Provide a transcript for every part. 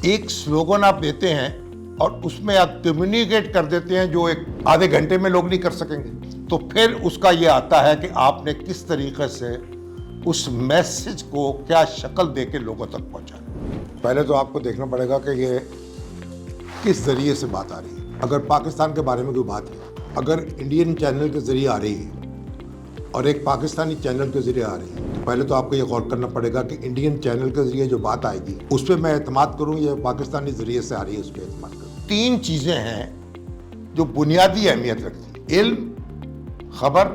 ایک سلوگن آپ دیتے ہیں اور اس میں آپ کمیونیکیٹ کر دیتے ہیں جو ایک آدھے گھنٹے میں لوگ نہیں کر سکیں گے، تو پھر اس کا یہ آتا ہے کہ آپ نے کس طریقے سے اس میسج کو کیا شکل دے کے لوگوں تک پہنچا۔ پہلے تو آپ کو دیکھنا پڑے گا کہ یہ کس ذریعے سے بات آ رہی ہے۔ اگر پاکستان کے بارے میں کوئی بات ہے، اگر انڈین چینل کے ذریعے آ رہی ہے اور ایک پاکستانی چینل کے ذریعے آ رہی ہے، تو پہلے تو آپ کو یہ غور کرنا پڑے گا کہ انڈین چینل کے ذریعے جو بات آئے گی اس پہ میں اعتماد کروں یا پاکستانی ذریعے سے آ رہی ہے اس پہ اعتماد کروں۔ تین چیزیں ہیں جو بنیادی اہمیت رکھتی ہیں: علم، خبر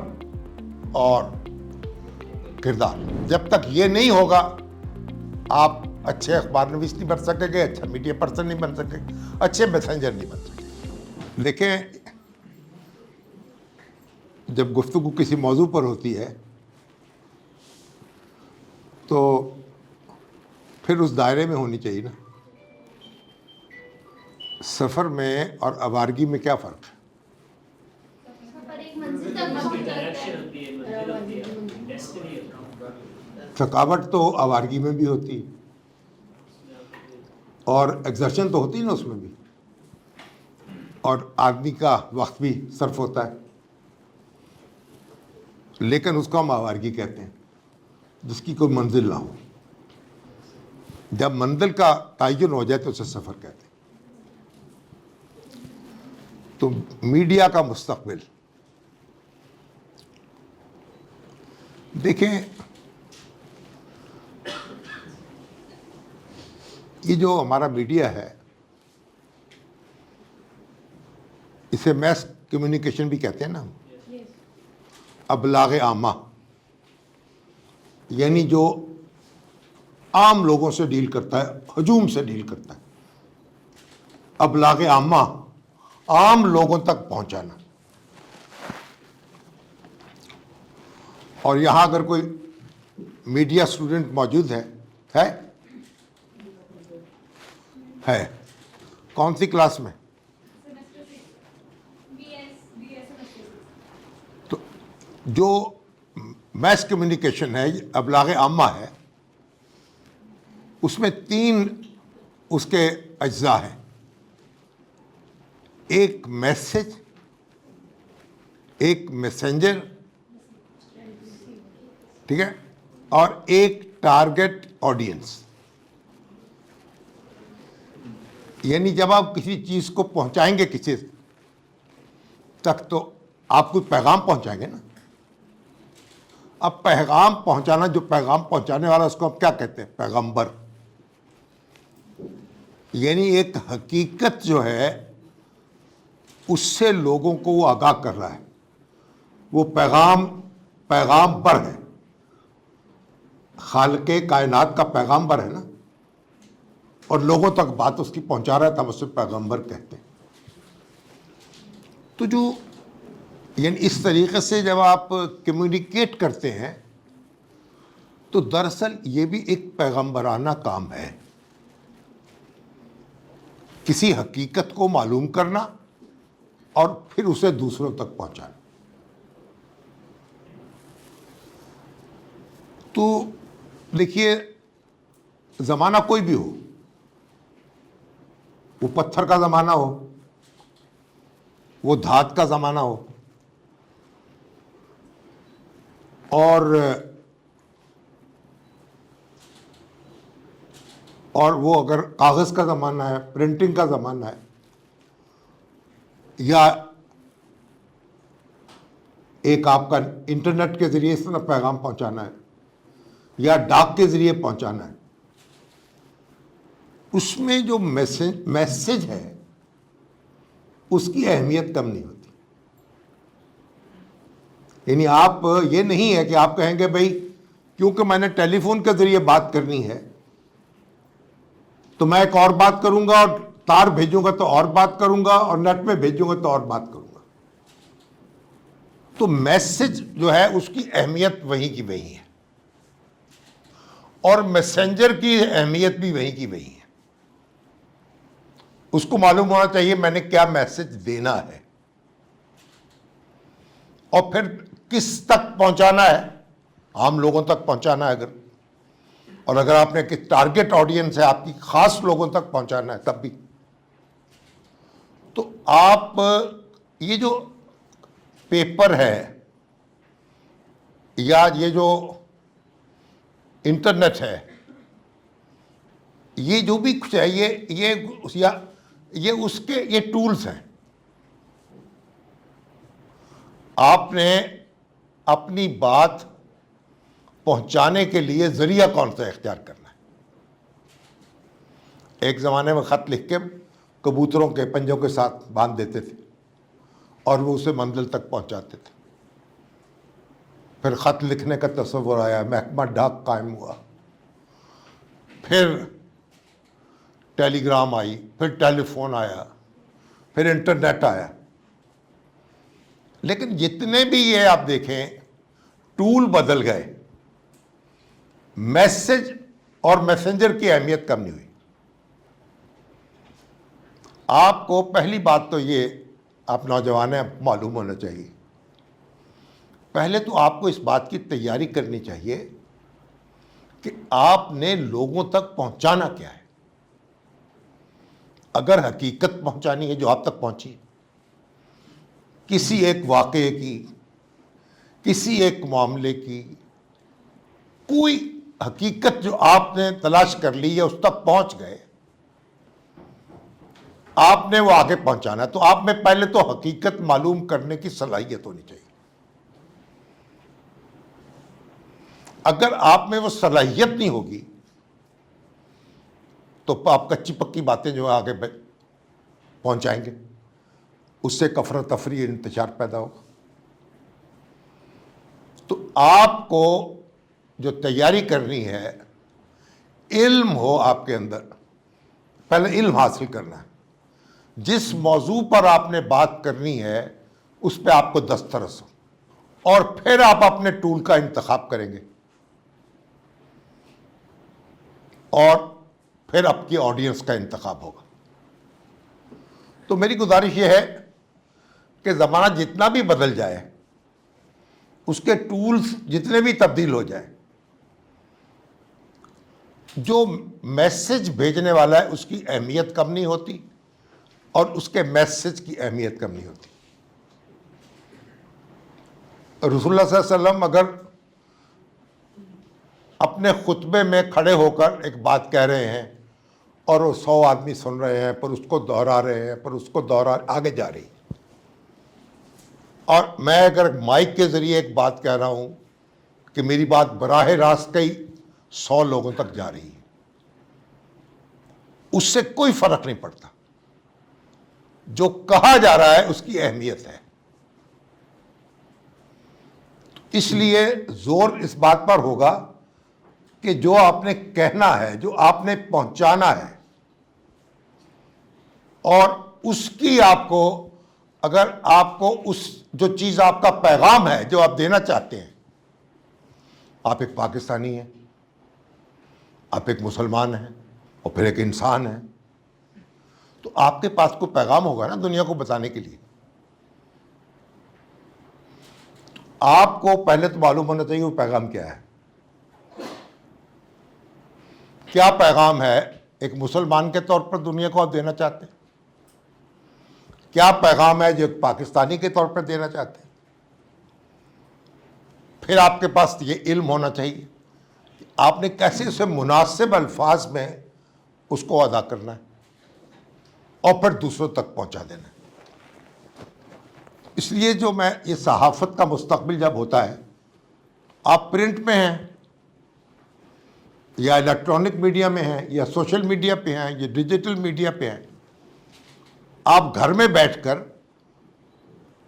اور کردار۔ جب تک یہ نہیں ہوگا آپ اچھے اخبار نویس نہیں بن سکیں گے، اچھا میڈیا پرسن نہیں بن سکیں گے، اچھے میسنجر نہیں بن سکیں گے۔ دیکھیں، جب گفتگو کسی موضوع پر ہوتی ہے تو پھر اس دائرے میں ہونی چاہیے نا۔ سفر میں اور آوارگی میں کیا فرق ہے؟ تھکاوٹ تو آوارگی میں بھی ہوتی ہے اور ایگزرشن تو ہوتی ہے نا اس میں بھی، اور آدمی کا وقت بھی صرف ہوتا ہے، لیکن اس کو ہم آوارگی کہتے ہیں جس کی کوئی منزل نہ ہو۔ جب منزل کا تعین ہو جائے تو اسے سفر کہتے ہیں۔ تو میڈیا کا مستقبل، دیکھیں، یہ جو ہمارا میڈیا ہے اسے میس کمیونیکیشن بھی کہتے ہیں نا، ابلاغ عامہ، یعنی جو عام لوگوں سے ڈیل کرتا ہے، ہجوم سے ڈیل کرتا ہے۔ ابلاغ عامہ، عام لوگوں تک پہنچانا۔ اور یہاں اگر کوئی میڈیا اسٹوڈنٹ موجود ہے کون سی کلاس میں؟ تو جو میس کمیونیکیشن ہے، ابلاغ عامہ ہے، اس میں تین اس کے اجزاء ہیں: ایک میسج، ایک میسنجر، ٹھیک ہے، اور ایک ٹارگٹ آڈینس۔ یعنی جب آپ کسی چیز کو پہنچائیں گے کسی تک تو آپ کوئی پیغام پہنچائیں گے نا۔ اب پیغام پہنچانا، جو پیغام پہنچانے والا اس کو ہم کیا کہتے ہیں؟ پیغمبر۔ یعنی ایک حقیقت جو ہے اس سے لوگوں کو وہ آگاہ کر رہا ہے، وہ پیغام پر ہے، خالق کائنات کا پیغامبر ہے نا، اور لوگوں تک بات اس کی پہنچا رہا ہے، تو ہم اسے پیغمبر کہتے ہیں۔ تو جو یعنی اس طریقے سے جب آپ کمیونیکیٹ کرتے ہیں تو دراصل یہ بھی ایک پیغمبرانہ کام ہے، کسی حقیقت کو معلوم کرنا اور پھر اسے دوسروں تک پہنچانا۔ تو دیکھیے، زمانہ کوئی بھی ہو، وہ پتھر کا زمانہ ہو، وہ دھات کا زمانہ ہو، اور وہ اگر کاغذ کا زمانہ ہے، پرنٹنگ کا زمانہ ہے، یا ایک آپ کا انٹرنیٹ کے ذریعے سے پیغام پہنچانا ہے یا ڈاک کے ذریعے پہنچانا ہے، اس میں جو میسج ہے اس کی اہمیت کم نہیں ہوتی۔ یعنی آپ یہ نہیں ہے کہ آپ کہیں گے بھائی کیونکہ میں نے ٹیلی فون کے ذریعے بات کرنی ہے تو میں ایک اور بات کروں گا، اور تار بھیجوں گا تو اور بات کروں گا، اور نیٹ میں بھیجوں گا تو اور بات کروں گا۔ تو میسج جو ہے اس کی اہمیت وہی کی وہی ہے، اور میسنجر کی اہمیت بھی وہی کی وہی ہے۔ اس کو معلوم ہونا چاہیے میں نے کیا میسج دینا ہے، اور پھر کس تک پہنچانا ہے۔ عام لوگوں تک پہنچانا ہے اگر اور اگر آپ نے کہ ٹارگٹ آڈینس ہے آپ کی خاص لوگوں تک پہنچانا ہے تب بھی. تو آپ یہ جو پیپر ہے یا یہ جو انٹرنیٹ ہے، یہ جو بھی کچھ ہے یہ اس کے یہ ٹولز ہیں. آپ نے اپنی بات پہنچانے کے لیے ذریعہ کون سا اختیار کرنا ہے. ایک زمانے میں خط لکھ کے کبوتروں کے پنجوں کے ساتھ باندھ دیتے تھے اور وہ اسے منزل تک پہنچاتے تھے. پھر خط لکھنے کا تصور آیا، محکمہ ڈاک قائم ہوا، پھر ٹیلی گرام آئی، پھر ٹیلی فون آیا، پھر انٹرنیٹ آیا. لیکن جتنے بھی یہ آپ دیکھیں ٹول بدل گئے، میسج اور میسنجر کی اہمیت کم نہیں ہوئی. آپ کو پہلی بات تو یہ، آپ نوجوان ہیں، معلوم ہونا چاہیے، پہلے تو آپ کو اس بات کی تیاری کرنی چاہیے کہ آپ نے لوگوں تک پہنچانا کیا ہے. اگر حقیقت پہنچانی ہے جو آپ تک پہنچی، کسی ایک واقعے کی، کسی ایک معاملے کی، کوئی حقیقت جو آپ نے تلاش کر لی ہے، اس تک پہنچ گئے، آپ نے وہ آگے پہنچانا ہے. تو آپ میں پہلے تو حقیقت معلوم کرنے کی صلاحیت ہونی چاہیے. اگر آپ میں وہ صلاحیت نہیں ہوگی تو آپ کچی پکی باتیں جو آگے پہنچائیں گے، اس سے کفر تفریح انتشار پیدا ہوگا. تو آپ کو جو تیاری کرنی ہے، علم ہو آپ کے اندر، پہلے علم حاصل کرنا ہے. جس موضوع پر آپ نے بات کرنی ہے اس پہ آپ کو دسترس ہو، اور پھر آپ اپنے ٹول کا انتخاب کریں گے، اور پھر آپ کی آڈینس کا انتخاب ہوگا. تو میری گزارش یہ ہے کہ زمانہ جتنا بھی بدل جائے، اس کے ٹولز جتنے بھی تبدیل ہو جائیں، جو میسج بھیجنے والا ہے اس کی اہمیت کم نہیں ہوتی اور اس کے میسج کی اہمیت کم نہیں ہوتی. رسول اللہ صلی اللہ علیہ وسلم اگر اپنے خطبے میں کھڑے ہو کر ایک بات کہہ رہے ہیں اور وہ 100 آدمی سن رہے ہیں، پر اس کو دہرا رہے ہیں، پر اس کو آگے جا رہی، اور میں اگر مائک کے ذریعے ایک بات کہہ رہا ہوں کہ میری بات براہ راست کئی 100 لوگوں تک جا رہی ہے، اس سے کوئی فرق نہیں پڑتا. جو کہا جا رہا ہے اس کی اہمیت ہے. اس لیے زور اس بات پر ہوگا کہ جو آپ نے کہنا ہے، جو آپ نے پہنچانا ہے، اور اس کی آپ کو، اگر آپ کو اس جو چیز آپ کا پیغام ہے جو آپ دینا چاہتے ہیں، آپ ایک پاکستانی ہیں، آپ ایک مسلمان ہیں، اور پھر ایک انسان ہیں، تو آپ کے پاس کوئی پیغام ہوگا نا دنیا کو بتانے کے لیے. آپ کو پہلے تو معلوم ہونا چاہیے وہ پیغام کیا ہے. کیا پیغام ہے ایک مسلمان کے طور پر دنیا کو آپ دینا چاہتے ہیں؟ کیا پیغام ہے جو ایک پاکستانی کے طور پر دینا چاہتے ہیں؟ پھر آپ کے پاس یہ علم ہونا چاہیے کہ آپ نے کیسے اسے مناسب الفاظ میں اس کو ادا کرنا ہے اور پھر دوسروں تک پہنچا دینا ہے. اس لیے جو میں یہ صحافت کا مستقبل جب ہوتا ہے، آپ پرنٹ میں ہیں یا الیکٹرانک میڈیا میں ہیں یا سوشل میڈیا پہ ہیں یا ڈیجیٹل میڈیا پہ ہیں، آپ گھر میں بیٹھ کر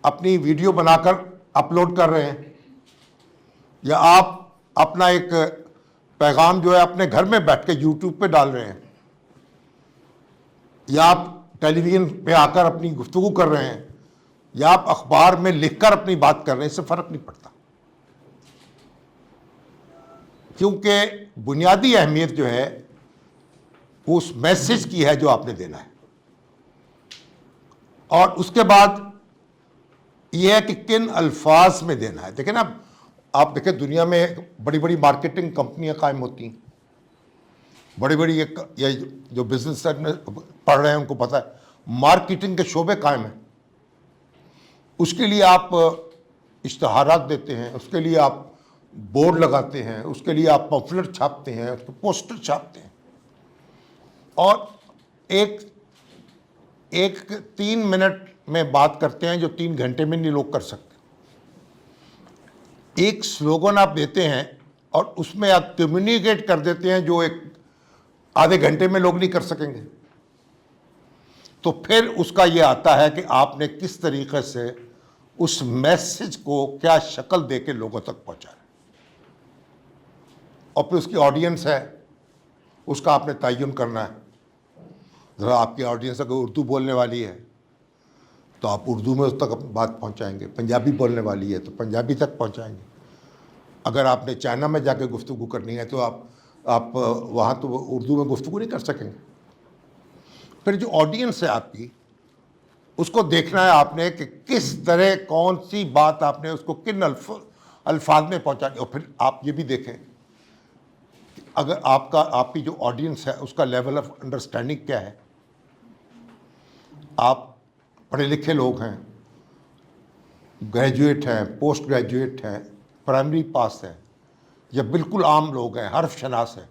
اپنی ویڈیو بنا کر اپلوڈ کر رہے ہیں، یا آپ اپنا ایک پیغام جو ہے اپنے گھر میں بیٹھ کے یوٹیوب پہ ڈال رہے ہیں، یا آپ ٹیلی ویژن پہ آ کر اپنی گفتگو کر رہے ہیں، یا آپ اخبار میں لکھ کر اپنی بات کر رہے ہیں، اس سے فرق نہیں پڑتا. کیونکہ بنیادی اہمیت جو ہے وہ اس میسج کی ہے جو آپ نے دینا ہے. اور اس کے بعد یہ ہے کہ کن الفاظ میں دینا ہے. دیکھیں نا، آپ دیکھیں دنیا میں بڑی بڑی مارکیٹنگ کمپنیاں قائم ہوتی ہیں، بڑی بڑی یہ جو بزنس میں پڑھ رہے ہیں ان کو پتہ ہے مارکیٹنگ کے شعبے قائم ہیں. اس کے لیے آپ اشتہارات دیتے ہیں, اس کے لیے آپ بورڈ لگاتے ہیں, اس کے لیے آپ پمفلٹ چھاپتے ہیں, اس کے پوسٹر چھاپتے ہیں, اور ایک 3 منٹ میں بات کرتے ہیں جو 3 گھنٹے میں نہیں لوگ کر سکتے. ایک سلوگن آپ دیتے ہیں اور اس میں آپ کمیونیکیٹ کر دیتے ہیں جو ایک آدھے گھنٹے میں لوگ نہیں کر سکیں گے. تو پھر اس کا یہ آتا ہے کہ آپ نے کس طریقے سے اس میسج کو کیا شکل دے کے لوگوں تک پہنچایا, اور پھر اس کی آڈینس ہے, اس کا آپ نے تعین کرنا ہے. ذرا آپ کی آڈینس اگر اردو بولنے والی ہے تو آپ اردو میں اس تک بات پہنچائیں گے, پنجابی بولنے والی ہے تو پنجابی تک پہنچائیں گے. اگر آپ نے چائنا میں جا کے گفتگو کرنی ہے تو آپ وہاں تو اردو میں گفتگو نہیں کر سکیں گے. پھر جو آڈینس ہے آپ کی, اس کو دیکھنا ہے آپ نے کہ کس طرح کون سی بات آپ نے اس کو کن الفاظ میں پہنچانی. اور پھر آپ یہ بھی دیکھیں کہ اگر آپ کی جو آڈینس ہے اس کا لیول آف انڈرسٹینڈنگ کیا ہے. آپ پڑھے لکھے لوگ ہیں, گریجویٹ ہیں, پوسٹ گریجویٹ ہیں, پرائمری پاس ہیں, یا بالکل عام لوگ ہیں, حرف شناس ہیں,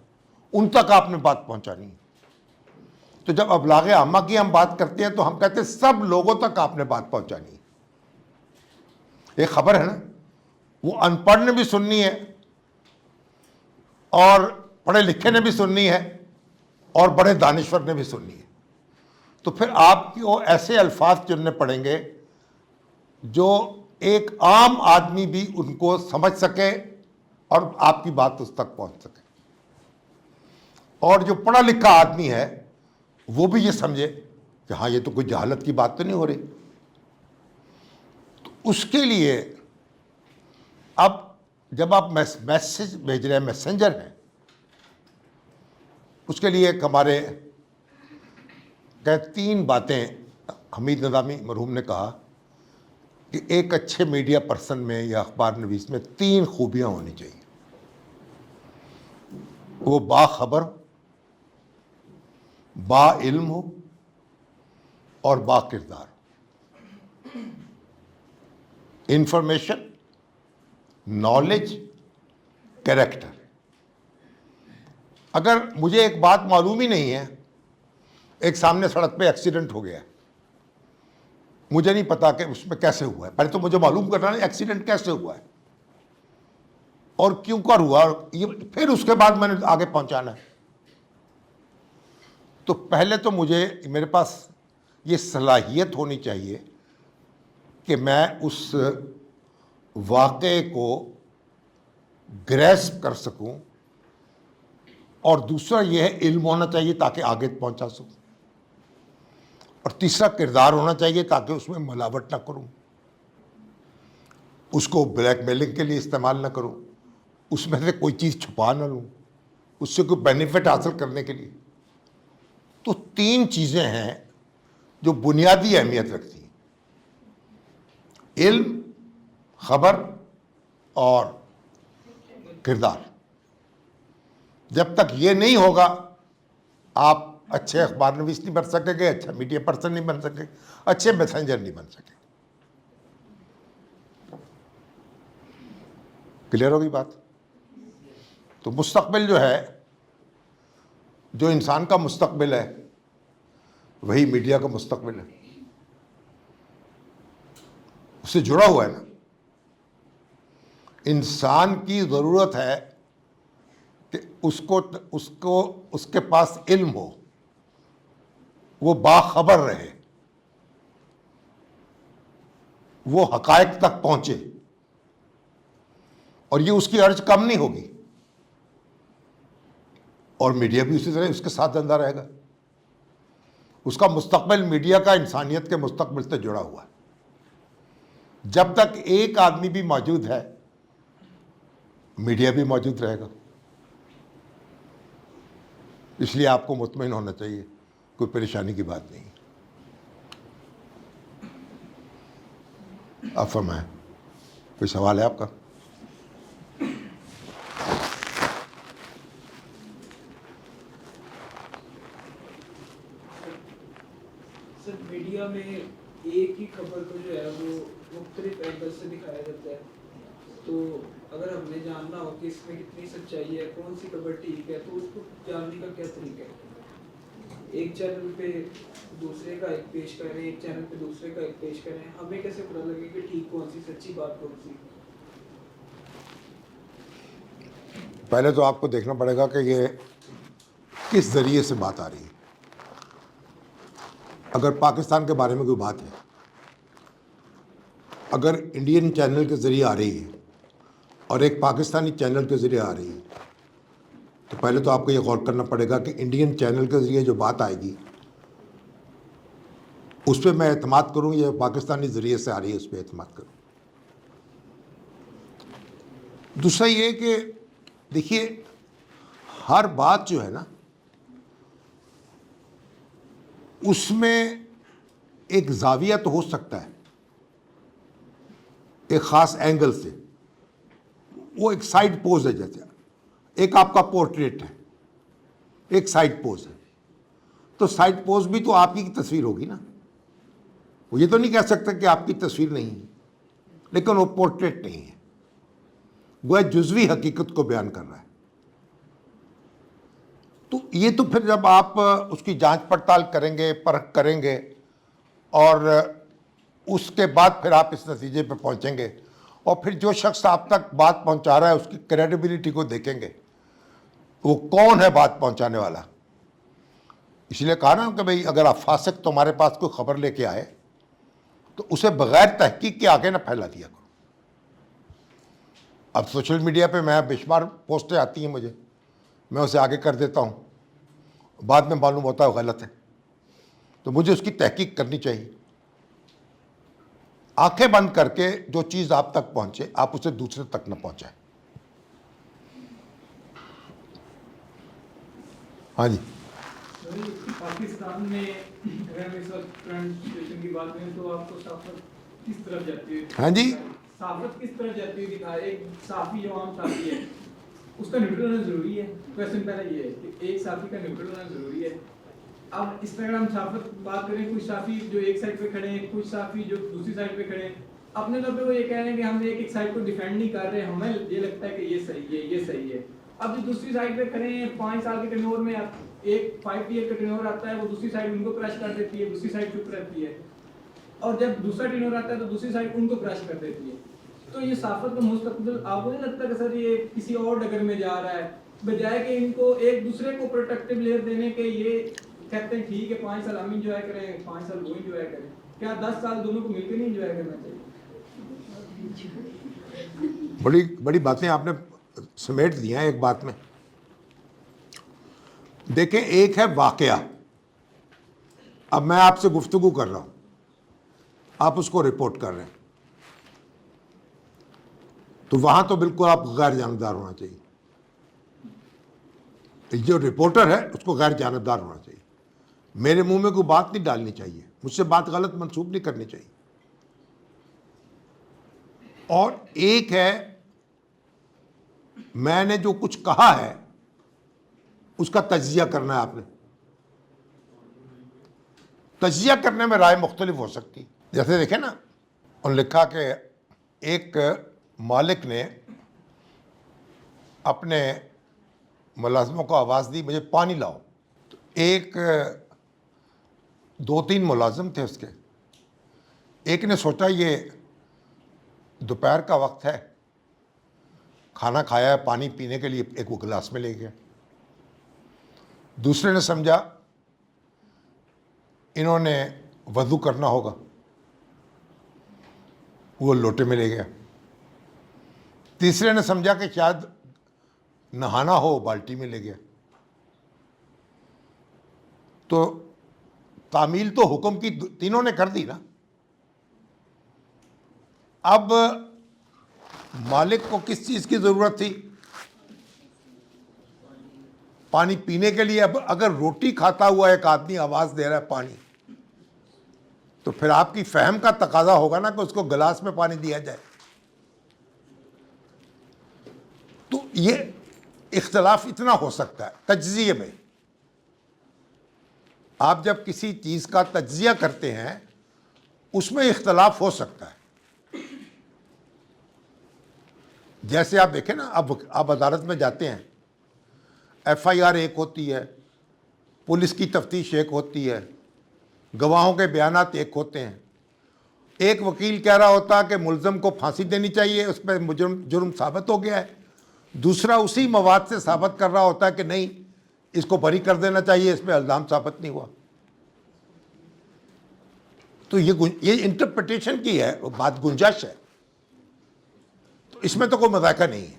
ان تک آپ نے بات پہنچانی ہے. تو جب ابلاغ عامہ کی ہم بات کرتے ہیں تو ہم کہتے ہیں سب لوگوں تک آپ نے بات پہنچانی ہے. ایک خبر ہے نا, وہ ان پڑھ نے بھی سننی ہے اور پڑھے لکھے نے بھی سننی ہے اور بڑے دانشور نے بھی سننی ہے. تو پھر آپ کو ایسے الفاظ چننے پڑیں گے جو ایک عام آدمی بھی ان کو سمجھ سکے اور آپ کی بات اس تک پہنچ سکے, اور جو پڑھا لکھا آدمی ہے وہ بھی یہ سمجھے کہ ہاں یہ تو کوئی جہالت کی بات تو نہیں ہو رہی. تو اس کے لیے اب جب آپ میسج بھیج رہے ہیں, میسنجر ہیں, اس کے لیے ایک ہمارے 3 باتیں حمید نظامی مرحوم نے کہا کہ ایک اچھے میڈیا پرسن میں یا اخبار نویس میں 3 خوبیاں ہونی چاہیے. وہ باخبر, با علم ہو اور با کردار. Information, knowledge, character. اگر مجھے ایک بات معلوم ہی نہیں ہے, ایک سامنے سڑک پہ ایکسیڈنٹ ہو گیا ہے, مجھے نہیں پتا کہ اس میں کیسے ہوا ہے, پہلے تو مجھے معلوم کرنا ہے ایکسیڈنٹ کیسے ہوا ہے اور کیوں کر ہوا, پھر اس کے بعد میں نے آگے پہنچانا ہے. تو پہلے تو میرے پاس یہ صلاحیت ہونی چاہیے کہ میں اس واقعے کو گریسپ کر سکوں, اور دوسرا یہ ہے علم ہونا چاہیے تاکہ آگے پہنچا سکوں, اور تیسرا کردار ہونا چاہیے تاکہ اس میں ملاوٹ نہ کروں, اس کو بلیک میلنگ کے لیے استعمال نہ کروں, اس میں سے کوئی چیز چھپا نہ لوں, اس سے کوئی بینیفٹ حاصل کرنے کے لیے. تو 3 چیزیں ہیں جو بنیادی اہمیت رکھتی ہیں, علم, خبر اور کردار. جب تک یہ نہیں ہوگا آپ اچھے اخبار نویس نہیں بن سکیں گے, اچھا میڈیا پرسن نہیں بن سکیں, اچھے میسنجر نہیں بن سکیں. کلیئر ہوگی بات؟ تو مستقبل جو ہے, جو انسان کا مستقبل ہے وہی میڈیا کا مستقبل ہے, اس سے جڑا ہوا ہے نا. انسان کی ضرورت ہے کہ اس کے پاس علم ہو, وہ باخبر رہے, وہ حقائق تک پہنچے, اور یہ اس کی عرض کم نہیں ہوگی, اور میڈیا بھی اسی طرح اس کے ساتھ زندہ رہے گا. اس کا مستقبل میڈیا کا انسانیت کے مستقبل سے جڑا ہوا ہے. جب تک ایک آدمی بھی موجود ہے میڈیا بھی موجود رہے گا. اس لیے آپ کو مطمئن ہونا چاہیے, کوئی پریشانی کی بات نہیں. آپ فرمائیں, کوئی سوال ہے آپ کا؟ سر میڈیا میں ایک ہی خبر کو جو ہے وہ مختلف اینگل سے دکھایا جاتا ہے، تو اگر ہم نے جاننا ہو کہ اس میں کتنی سچائی ہے، کون سی خبر ٹھیک ہے، تو اس کو جاننے کا کیا طریقہ ہے؟ ایک چینل پہ دوسرے کا ایک پیش کر رہے ہیں، ایک چینل پہ دوسرے کا ایک پیش کر رہے ہیں، ہمیں کیسے پتہ لگے کہ ٹھیک کون سی، سچی بات کون سی؟ پہلے تو آپ کو دیکھنا پڑے گا کہ یہ کس ذریعے سے بات آ رہی ہے. اگر پاکستان کے بارے میں کوئی بات ہے، اگر انڈین چینل کے ذریعے آ رہی ہے اور ایک پاکستانی چینل کے ذریعے آ رہی ہے، تو پہلے تو آپ کو یہ غور کرنا پڑے گا کہ انڈین چینل کے ذریعے جو بات آئے گی اس پہ میں اعتماد کروں یا پاکستانی ذریعے سے آ رہی ہے اس پہ اعتماد کروں. دوسرا یہ کہ دیکھیے ہر بات جو ہے نا اس میں ایک زاویہ تو ہو سکتا ہے ایک خاص اینگل سے، وہ ایک سائڈ پوز ہے، جیسے ایک آپ کا پورٹریٹ ہے، ایک سائڈ پوز ہے، تو سائڈ پوز بھی تو آپ کی تصویر ہوگی نا. وہ یہ تو نہیں کہہ سکتا کہ آپ کی تصویر نہیں ہے، لیکن وہ پورٹریٹ نہیں ہے، وہ جزوی حقیقت کو بیان کر رہا ہے. تو یہ تو پھر جب آپ اس کی جانچ پڑتال کریں گے، پرکھ کریں گے، اور اس کے بعد پھر آپ اس نتیجے پہ پہنچیں گے، اور پھر جو شخص آپ تک بات پہنچا رہا ہے اس کی کریڈیبلٹی کو دیکھیں گے، وہ کون ہے بات پہنچانے والا. اس لیے کہا نا کہ بھئی اگر آپ فاسق تمہارے پاس کوئی خبر لے کے آئے تو اسے بغیر تحقیق کے آگے نہ پھیلا دیا کرو. اب سوشل میڈیا پہ میں بے شمار پوسٹیں آتی ہیں مجھے، میں اسے آگے کر دیتا ہوں، بعد میں معلوم ہوتا ہے وہ غلط ہے، تو مجھے اس کی تحقیق کرنی چاہیے. آنکھیں بند کر کے جو چیز آپ تک پہنچے آپ اسے دوسرے تک نہ پہنچائیں. ہاں جی. پاکستان میں اگر ہم اس وقت کرنٹ سچویشن کی بات کریں تو آپ کو صحافت کس طرف جاتی ہے؟ ہاں جی. صحافت کس طرف جاتی ہے دکھائے؟ ایک صحافی جو عام صحافی ہے اس کا نیوٹرل ہونا ضروری ہے. کویشچن پہلا یہ ہے کہ ایک صحافی کا نیوٹرل ہونا ضروری ہے. اب اس طرح اگر ہم صحافت بات کریں، کچھ صحافی جو ایک سائڈ پہ کھڑے ہیں، کچھ صحافی جو دوسری سائڈ پہ کھڑے ہیں، اپنے طور پہ وہ یہ کہہ رہے ہیں کہ ہم ایک سائڈ کو ڈیفینڈ نہیں کر رہے، ہمیں یہ لگتا ہے کہ یہ صحیح ہے، یہ صحیح ہے. اب جو دوسری سائڈ پہ کھڑے ہیں 5 سال کے ٹرنور میں ایک 5 ایئر کا ٹرنور آتا ہے، وہ دوسری سائڈ ان کو کرش کر دیتی ہے، دوسری سائڈ چپ رہتی ہے، اور جب دوسرا ٹرنور آتا ہے تو دوسری سائڈ ان کو کرش کر دیتی ہے. تو یہ صحافت کا مستقبل آپ کو نہیں لگتا کہ سر یہ کسی اور ڈگر میں جا رہا ہے، بجائے کہ ان کو ایک دوسرے کو پروٹیکٹیو لیئر دینے کے یہ کہتے ہیں ٹھیک ہے 5 سال ہم انجوائے کریں، 5 سال وہ انجوائے کریں، کیا 10 سال دونوں کو مل کے نہیں انجوائے کرنا چاہیے؟ بڑی بڑی باتیں آپ نے سمیٹ دی ہیں ایک بات میں. دیکھیں ایک ہے واقعہ، اب میں آپ سے گفتگو کر رہا ہوں، آپ اس کو رپورٹ کر رہے ہیں، تو وہاں تو بالکل آپ غیر جانبدار ہونا چاہیے. جو رپورٹر ہے اس کو غیر جانبدار ہونا چاہیے، میرے منہ میں کوئی بات نہیں ڈالنی چاہیے، مجھ سے بات غلط منسوب نہیں کرنی چاہیے. اور ایک ہے میں نے جو کچھ کہا ہے اس کا تجزیہ کرنا ہے. آپ نے تجزیہ کرنے میں رائے مختلف ہو سکتی. جیسے دیکھیں نا، انہوں نے لکھا کہ ایک مالک نے اپنے ملازموں کو آواز دی مجھے پانی لاؤ. تو ایک 2-3 ملازم تھے اس کے، ایک نے سوچا یہ دوپہر کا وقت ہے، کھانا کھایا ہے، پانی پینے کے لیے ایک وہ گلاس میں لے گیا. دوسرے نے سمجھا انہوں نے وضو کرنا ہوگا، وہ لوٹے میں لے گیا. تیسرے نے سمجھا کہ شاید نہانا ہو، بالٹی میں لے گیا. تو تعمیل تو حکم کی تینوں نے کر دی نا. اب مالک کو کس چیز کی ضرورت تھی؟ پانی پینے کے لیے. اب اگر روٹی کھاتا ہوا ایک آدمی آواز دے رہا ہے پانی، تو پھر آپ کی فہم کا تقاضا ہوگا نا کہ اس کو گلاس میں پانی دیا جائے. تو یہ اختلاف اتنا ہو سکتا ہے تجزیے میں. آپ جب کسی چیز کا تجزیہ کرتے ہیں اس میں اختلاف ہو سکتا ہے. جیسے آپ دیکھیں نا, اب آپ عدالت میں جاتے ہیں, ایف آئی آر ایک ہوتی ہے, پولیس کی تفتیش ایک ہوتی ہے, گواہوں کے بیانات ایک ہوتے ہیں. ایک وکیل کہہ رہا ہوتا کہ ملزم کو پھانسی دینی چاہیے, اس پہ جرم ثابت ہو گیا ہے. دوسرا اسی مواد سے ثابت کر رہا ہوتا ہے کہ نہیں, اس کو بری کر دینا چاہیے, اس پہ الزام ثابت نہیں ہوا. تو یہ انٹرپریٹیشن کی ہے, بات گنجائش ہے, تو اس میں تو کوئی مذائقہ نہیں ہے.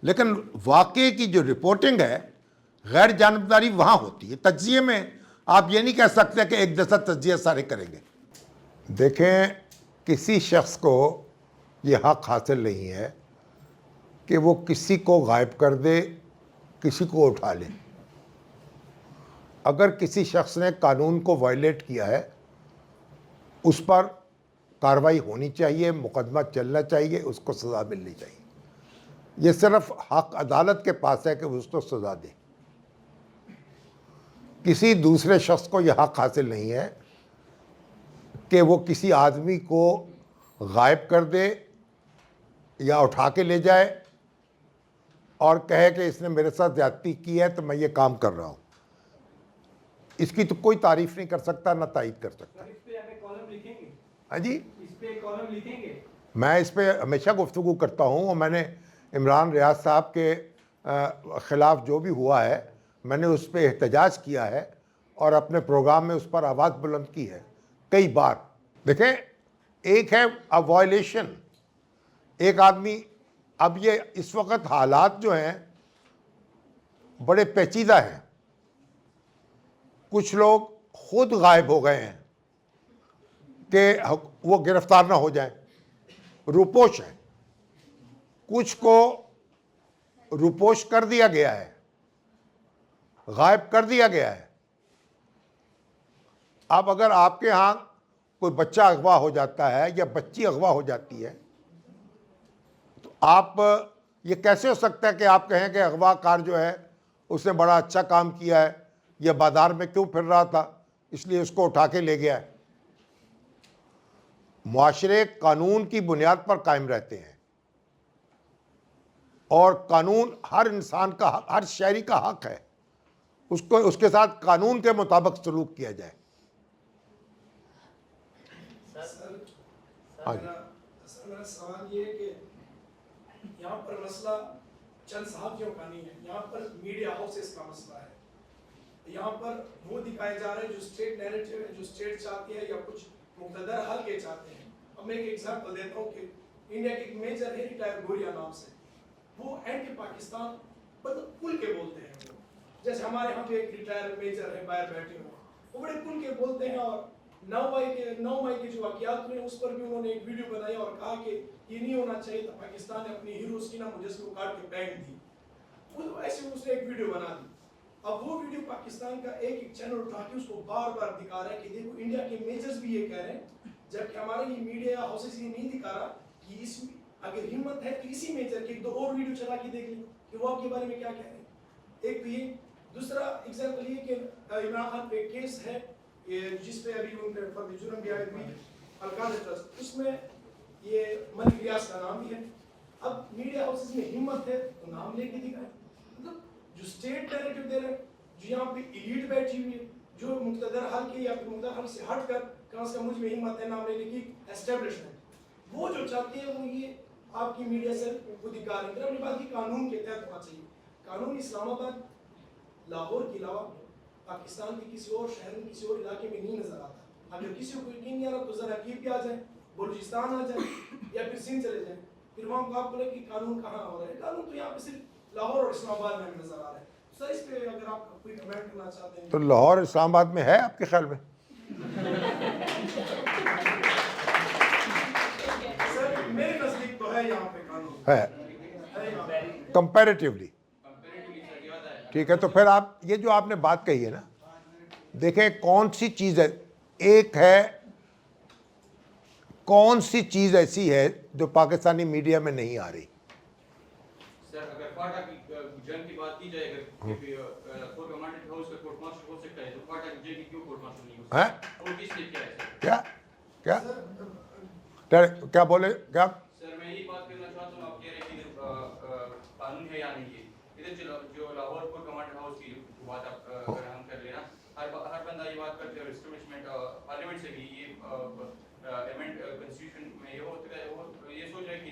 لیکن واقعے کی جو رپورٹنگ ہے, غیر جانبداری وہاں ہوتی ہے. تجزیے میں آپ یہ نہیں کہہ سکتے کہ ایک جیسا تجزیہ سارے کریں گے. دیکھیں, کسی شخص کو یہ حق حاصل نہیں ہے کہ وہ کسی کو غائب کر دے, کسی کو اٹھا لے. اگر کسی شخص نے قانون کو وائلیٹ کیا ہے, اس پر کارروائی ہونی چاہیے, مقدمہ چلنا چاہیے, اس کو سزا ملنی چاہیے. یہ صرف حق عدالت کے پاس ہے کہ وہ اس کو سزا دے. کسی دوسرے شخص کو یہ حق حاصل نہیں ہے کہ وہ کسی آدمی کو غائب کر دے یا اٹھا کے لے جائے اور کہے کہ اس نے میرے ساتھ زیادتی کی ہے تو میں یہ کام کر رہا ہوں. اس کی تو کوئی تعریف نہیں کر سکتا, نہ تائید کر سکتا. ہاں جی, میں اس پہ ہمیشہ گفتگو کرتا ہوں, اور میں نے عمران ریاض صاحب کے خلاف جو بھی ہوا ہے میں نے اس پہ احتجاج کیا ہے اور اپنے پروگرام میں اس پر آواز بلند کی ہے کئی بار. دیکھیں, ایک ہے وائلیشن, ایک آدمی, اب یہ اس وقت حالات جو ہیں بڑے پیچیدہ ہیں. کچھ لوگ خود غائب ہو گئے ہیں کہ وہ گرفتار نہ ہو جائیں, روپوش ہیں. کچھ کو روپوش کر دیا گیا ہے, غائب کر دیا گیا ہے. اب اگر آپ کے ہاں کوئی بچہ اغوا ہو جاتا ہے یا بچی اغوا ہو جاتی ہے, تو آپ یہ کیسے ہو سکتا ہے کہ آپ کہیں کہ اغوا کار جو ہے اس نے بڑا اچھا کام کیا ہے, یہ بازار میں کیوں پھر رہا تھا اس لیے اس کو اٹھا کے لے گیا ہے. معاشرے قانون کی بنیاد پر قائم رہتے ہیں, اور قانون ہر انسان کا, ہر شہری کا حق ہے اس کے ساتھ قانون کے مطابق سلوک کیا جائے. میرا سوال یہ ہے کہ یہاں پر مسئلہ چند صحافیوں کا نہیں ہے, یہاں پر میڈیا ہاؤسز کا مسئلہ ہے. یہاں پر وہ دکھائے جا رہے ہیں جو اسٹیٹ نیریٹو ہے, جو اسٹیٹ چاہتی ہے یا کچھ مقتدر حلقے چاہتے ہیں. اب میں ایک ایگزامپل دیتا ہوں کہ انڈیا کے ایک میجر ہے ریٹائر گوریا نام سے, وہ اینٹی پاکستان کھل کے بولتے ہیں. جیسے ہمارے یہاں پہ ایک ریٹائر میجر ہے باہر بیٹھے ہوئے, وہ بڑے کھل کے بولتے ہیں. اور 9 مئی کے جو واقعات ہوئے اس پر بھی انہوں نے ایک ویڈیو بنائی اور کہا کہ یہ نہیں ہونا چاہیے تھا, پاکستان نے اپنی ہیروز کی نا مجسمے کو کاٹ کے پھینک دی. ایسے اس نے ایک ویڈیو بنا دی. اب وہ ویڈیو پاکستان کا ایک چینل اٹھا کے اس کو بار بار دکھا رہا ہے کہ دیکھو انڈیا کے میجرز بھی یہ کہہ رہے ہیں, جبکہ ہمارے یہ میڈیا ہاؤسز یہ نہیں دکھا رہا کہ اس اگر ہمت ہے تو اسی میجر کے 2 اور ویڈیو چلا کے دیکھ لیں کہ وہ آپ کے بارے میں کیا کہہ رہے ہیں. ایک تو یہ. دوسرا ایگزامپل یہ کہ عمران خان پہ کیس ہے جس پہ ابھی ان کے فرد جرم بھی آئے ہوئی القاضی ٹرسٹ, اس میں یہ ملک ریاض کا نام بھی ہے. اب میڈیا ہاؤسز میں ہمت ہے تو نام لے کے دکھائیں. مطلب جو اسٹیٹ نیریٹو دے رہے ہیں, جو یہاں پہ ایلیٹ بیٹھی ہوئی ہے, جو مقتدر حلقے یا پھر مقتدر حلقے سے ہٹ کر کم سے کم مجھ میں ہمت ہے نام لینے کی اسٹیبلشمنٹ, وہ جو چاہتے ہیں وہ یہ آپ کی میڈیا سے وہ دکھا رہے ہیں. اپنی بات کی قانون کے تحت ہونا چاہیے. قانون اسلام آباد, لاہور کے علاوہ پاکستان کے کسی اور شہر میں, کسی اور علاقے میں نہیں نظر آتا. اگر کسی کو یقین نہیں آ رہا تو ذرا کی بھی آ جائیں, بلوچستان آ جائیں یا پھر سندھ چلے جائیں, پھر وہاں کو آپ بولے کہ قانون کہاں ہو رہا ہے. قانون تو یہاں پہ صرف لاہور اور اسلام آباد میں ہمیں نظر آ رہا ہے. سر اس پہ اگر آپ کوئی کمنٹ کرنا چاہتے ہیں. تو لاہور اسلام آباد میں ہے آپ کے خیال میں؟ سر میرے نزدیک تو ہے یہاں پہ قانون ہے کمپیریٹیولی. ٹھیک ہے, تو پھر آپ یہ جو آپ نے بات کہی ہے نا, دیکھیں کون سی چیز ہے, ایک ہے کون سی چیز ایسی ہے جو پاکستانی میڈیا میں نہیں آ رہی. سر اگر فاٹا کی جنگ کی بات کی جائے, اگر کورٹ کمانڈنٹ ہاؤس کا کورٹ مارشل ہو سکتا ہے, تو ہے کہ کیوں کورٹ مارشل نہیں ہیں اور کس نے کیا ہے سر؟ کیا کیا کیا بولے کیا سر میں یہی بات کرنا چاہتا ہوں، آپ کہہ رہے ہیں کہ قانون ہے یا نہیں ہے، ادھر جو لاہور کورٹ کمانڈر ہاؤس کی بات آپ اگر ہم کر لینا، ہر بندہ یہ بات کرتے ہیں، اسٹیبلشمنٹ پارلیمنٹ سے بھی یہ ایمنڈ کنسٹیٹیوشن میں یہ ہوتا ہے، وہ یہ سوچ رہے کہ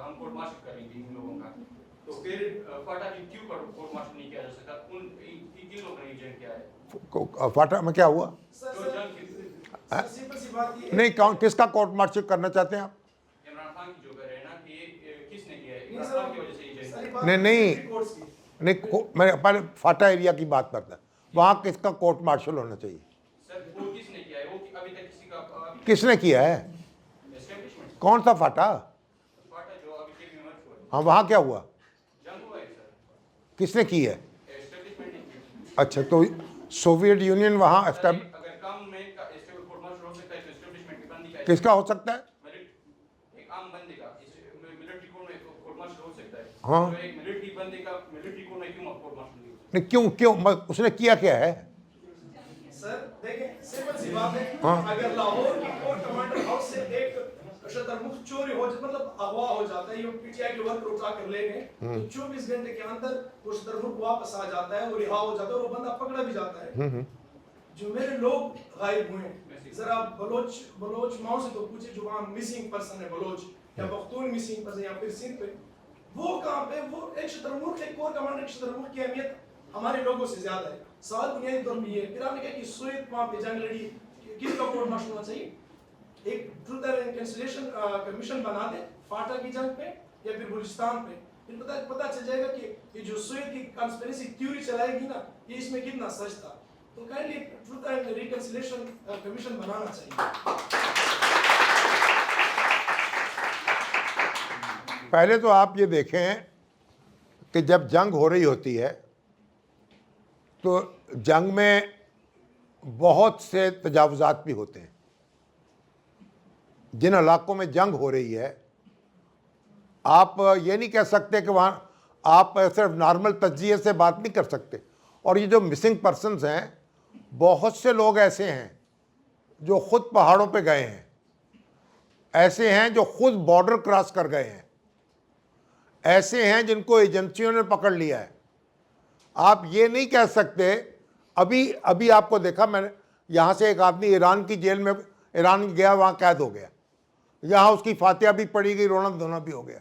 ہم کورٹ مارشل کریں گے ان لوگوں کا، تو پھر فاٹا کی کیوں کورٹ مارشل نہیں کیا جا سکتا؟ ان کن لوگوں نے جنگ کیا ہے؟ فاٹا میں کیا ہوا جو جنگ سمپل سی بات یہ نہیں کون کس کا کورٹ مارشل کرنا چاہتے ہیں آپ عمران خان کی جو کر رہے ہیں نا کہ یہ کس نے کیا ہے؟ عمران خان کی وجہ سے یہ جنگ نہیں میں پہلے فاٹا ایریا کی بات کرتا ہوں، وہاں کس کا کورٹ مارشل ہونا چاہیے؟ سر وہ کس نے کیا ہے؟ وہ ابھی تک کسی کا کس نے کیا ہے؟ اسٹیبلشمنٹ کون سا فاٹا؟ فاٹا جو ابھی کے بھی مرچ ہوا ہے، ہاں وہاں کیا ہوا؟ جنگ ہوا ہے سر، کس نے کی ہے؟ اسٹیبلشمنٹ نے کی۔ اچھا تو سوویت یونین وہاں سر اگر کام میں کورٹ مارشل ہو سکتا ہے تو اسٹیبلشمنٹ کی بندی کا کس کا ہو سکتا ہے؟ ایک عام بندے کا ملٹری کورٹ میں کورٹ مارشل ہو سکتا ہے، ہاں تو ایک ملٹری بندے کا ملٹری کورٹ میں کیوں کورٹ مارشل نہیں ہو سکتا؟ نہیں کیوں اس نے کیا ہے؟ سر دیکھیں سمپل سی بات ہے، ہاں اگر لاہور کی کورٹ کمانڈر ہاؤس سے ایک شترمکھ چوری ہو جائے، مطلب اغوا ہو جاتا ہے، یہ پی ٹی آئی کے ورکر اٹھا کر لے گئے تو 24 گھنٹے کے اندر وہ شترمکھ واپس آ جاتا ہے، وہ رہا ہو جاتا ہے اور وہ بندہ پکڑا بھی جاتا ہے۔ جو میرے لوگ غائب ہوئے ہیں، ذرا بلوچ ماؤں سے تو پوچھے جو وہاں مسنگ پرسن ہے، بلوچ یا پختون مسنگ پرسن یا پھر سندھ پہ، وہ کہاں پہ؟ وہ ایک شترمکھ، ایک کور کمانڈر کی شترمکھ کی اہمیت ہمارے لوگوں سے زیادہ ہے۔ سوال بنیادی طور پہ یہ ہے، پھر آپ نے کہا کہ سویت وہاں پہ جنگ لڑی، کس کا کورٹ مارشل ہونا چاہیے؟ ایک ٹروتھ اینڈ ریکنسیلیشن کمیشن بنا دیں فاٹا کی جنگ پہ یا پھر بلوچستان پہ، پھر پتہ چل جائے گا کہ یہ جو سویت کی کانسپیریسی تھیوری چلائے گی نا، یہ اس میں کتنا سچ تھا۔ تو kindly truth and reconciliation commission بنانا چاہیے۔ پہلے تو آپ یہ دیکھیں کہ جب جنگ ہو رہی ہوتی ہے تو جنگ میں بہت سے تجاوزات بھی ہوتے ہیں۔ جن علاقوں میں جنگ ہو رہی ہے آپ یہ نہیں کہہ سکتے کہ وہاں آپ صرف نارمل تجزیے سے بات نہیں کر سکتے۔ اور یہ جو مسنگ پرسنز ہیں، بہت سے لوگ ایسے ہیں جو خود پہاڑوں پہ گئے ہیں، ایسے ہیں جو خود بارڈر کراس کر گئے ہیں، ایسے ہیں جن کو ایجنسیوں نے پکڑ لیا ہے۔ آپ یہ نہیں کہہ سکتے، ابھی آپ کو دیکھا میں نے، یہاں سے ایک آدمی ایران کی جیل میں، ایران گیا، وہاں قید ہو گیا، یہاں اس کی فاتحہ بھی پڑھی گئی، رونا دھونا بھی ہو گیا،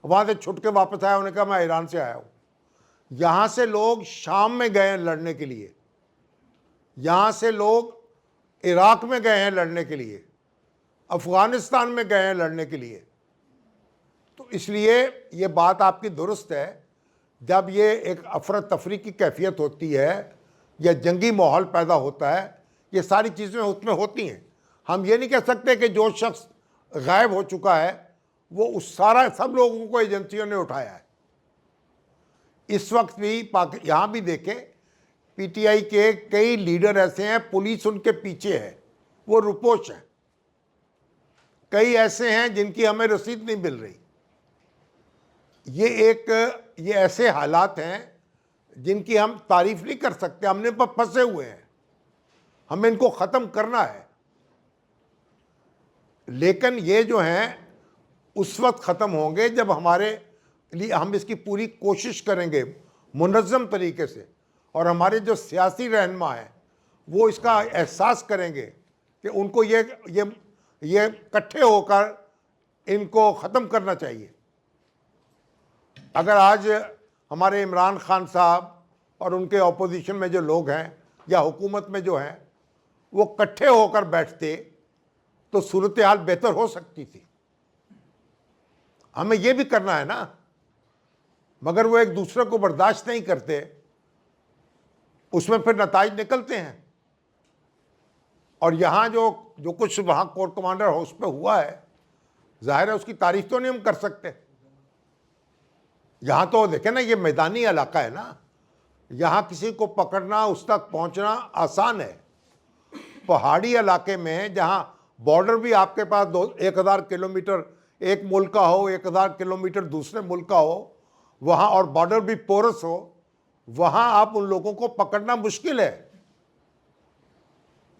وہاں سے چھٹ کے واپس آیا، انہوں نے کہا میں ایران سے آیا ہوں۔ یہاں سے لوگ شام میں گئے ہیں لڑنے کے لیے، یہاں سے لوگ عراق میں گئے ہیں لڑنے کے لیے، افغانستان میں گئے ہیں لڑنے کے لیے۔ تو اس لیے یہ بات آپ کی درست ہے، جب یہ ایک افراتفری کی کیفیت ہوتی ہے یا جنگی ماحول پیدا ہوتا ہے، یہ ساری چیزیں اس میں ہوتی ہیں۔ ہم یہ نہیں کہہ سکتے کہ جو شخص غائب ہو چکا ہے وہ اس سب لوگوں کو ایجنسیوں نے اٹھایا ہے۔ اس وقت بھی یہاں بھی دیکھیں، پی ٹی آئی کے کئی لیڈر ایسے ہیں، پولیس ان کے پیچھے ہے، وہ روپوش ہیں۔ کئی ایسے ہیں جن کی ہمیں رسید نہیں مل رہی۔ یہ ایسے حالات ہیں جن کی ہم تعریف نہیں کر سکتے، ہم نے پھنسے ہوئے ہیں، ہمیں ان کو ختم کرنا ہے۔ لیکن یہ جو ہیں اس وقت ختم ہوں گے جب ہمارے لیے ہم اس کی پوری کوشش کریں گے منظم طریقے سے، اور ہمارے جو سیاسی رہنما ہیں وہ اس کا احساس کریں گے کہ ان کو یہ اکٹھے ہو کر ان کو ختم کرنا چاہیے۔ اگر آج ہمارے عمران خان صاحب اور ان کے اپوزیشن میں جو لوگ ہیں یا حکومت میں جو ہیں وہ اکٹھے ہو کر بیٹھتے تو صورتحال بہتر ہو سکتی تھی۔ ہمیں یہ بھی کرنا ہے نا، مگر وہ ایک دوسرے کو برداشت نہیں کرتے، اس میں پھر نتائج نکلتے ہیں۔ اور یہاں جو کچھ وہاں کورٹ کمانڈر ہاؤس پہ ہوا ہے، ظاہر ہے اس کی تعریف تو نہیں ہم کر سکتے۔ یہاں تو دیکھیں نا، یہ میدانی علاقہ ہے نا، یہاں کسی کو پکڑنا، اس تک پہنچنا آسان ہے۔ پہاڑی علاقے میں جہاں بارڈر بھی آپ کے پاس 1000 کلومیٹر ایک ملک کا ہو، 1000 کلومیٹر دوسرے ملک کا ہو، وہاں اور بارڈر بھی پورس ہو، وہاں آپ ان لوگوں کو پکڑنا مشکل ہے۔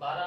12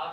8